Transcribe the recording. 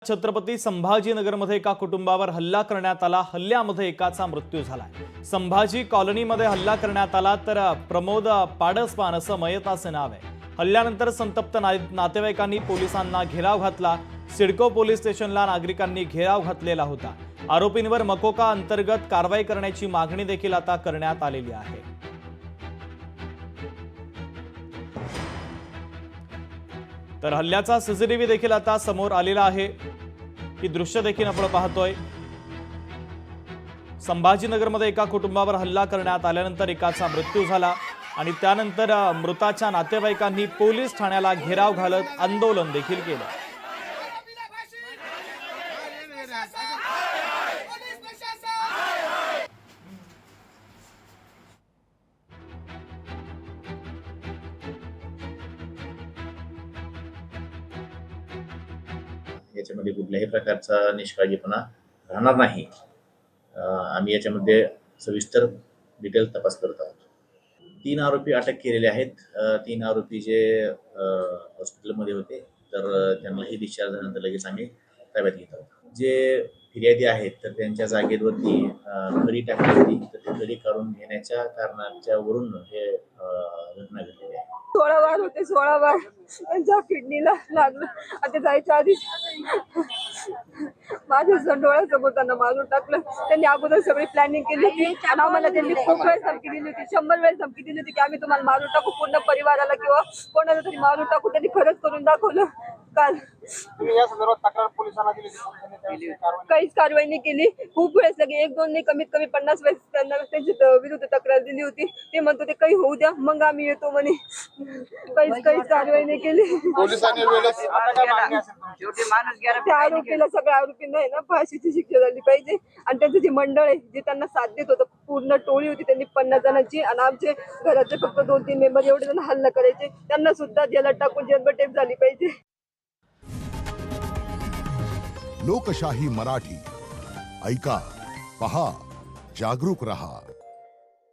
छत्रपती संभाजीनगरमध्ये एका कुटुंबावर हल्ला करण्यात आला। हल्ल्यामध्ये एकाचा मृत्यू झालाय। संभाजी कॉलनीमध्ये हल्ला करण्यात आला तर प्रमोद पाडसपान असं मयताचं नाव आहे। हल्ल्यानंतर संतप्त नातेवाईकांनी पोलिसांना घेराव घातला। सिडको पोलीस स्टेशनला नागरिकांनी घेराव घातलेला होता। आरोपींवर मकोका अंतर्गत कारवाई करण्याची मागणी देखील आता करण्यात आलेली आहे। तर हल्ल्याचा सीसीटीव्ही देखील आता समोर आलेला आहे। ही दृश्य देखील आपण पाहतोय। संभाजीनगरमध्ये एका कुटुंबावर हल्ला करण्यात आल्यानंतर एकाचा मृत्यू झाला आणि त्यानंतर मृताच्या नातेवाईकांनी पोलीस ठाण्याला घेराव घालत आंदोलन देखील केलं। याच्यामध्ये कुठल्याही प्रकारचा निष्काळजीपणा राहणार नाही। आम्ही याच्यामध्ये सविस्तर डिटेल तपास करत आहोत। 3 आरोपी अटक केलेले आहेत। 3 आरोपी जे हॉस्पिटलमध्ये होते तर त्यांनाही डिस्चार्ज झाल्यानंतर लगेच आम्ही ताब्यात घेत आहोत। जे फिर्यादी आहेत तर त्यांच्या जागेवरती खडी टाकली होती, तर ती खडी काढून घेण्याच्या कारणाच्या वरून हे घटना घडलेली आहे। 16 वार होते, 16 वार त्यांच्या किडनीला लागलं। आता जायच्या आधी माझ्या डोळ्यासमोर त्यांना मारून टाकलं। त्यांनी अगोदर सगळी प्लॅनिंग केली होती आणि आम्हाला त्यांनी खूप वेळ धमकी दिली होती, 100 वेळ धमकी दिली होती की आम्ही तुम्हाला मारून टाकू, पूर्ण परिवाराला किंवा कोणाला तरी मारून टाकू। त्यांनी खरंच करून दाखवलं। काल या संदर्भात तक्रार पोलिसांना दिली, काहीच कारवाई नाही केली। खूप वेळेस लगे 1-2 नाही, कमीत कमी 50 वेळेस त्यांना त्यांची विरुद्ध तक्रार दिली होती। ते म्हणतो ते काही होऊ द्या मग आम्ही येतो म्हणे। काहीच कारवाई नाही केली। पोलिसांनी वेळेस आता काय मागणी असेल तुमची? त्या आरोपीला, सगळ्या आरोपींना आहे ना फाशीची शिक्षा झाली पाहिजे। आणि त्यांचं जे मंडळ आहे जे त्यांना साथ देत होतं, पूर्ण टोळी होती त्यांनी 50 जणांची, आणि आमचे घरातले फक्त 2-3 मेंबर एवढे जण हल्ला करायचे, त्यांना सुद्धा जेलात टाकून जन्मठेप झाली पाहिजे। लोकशाही मराठी ऐका, पहा, जागरूक रहा।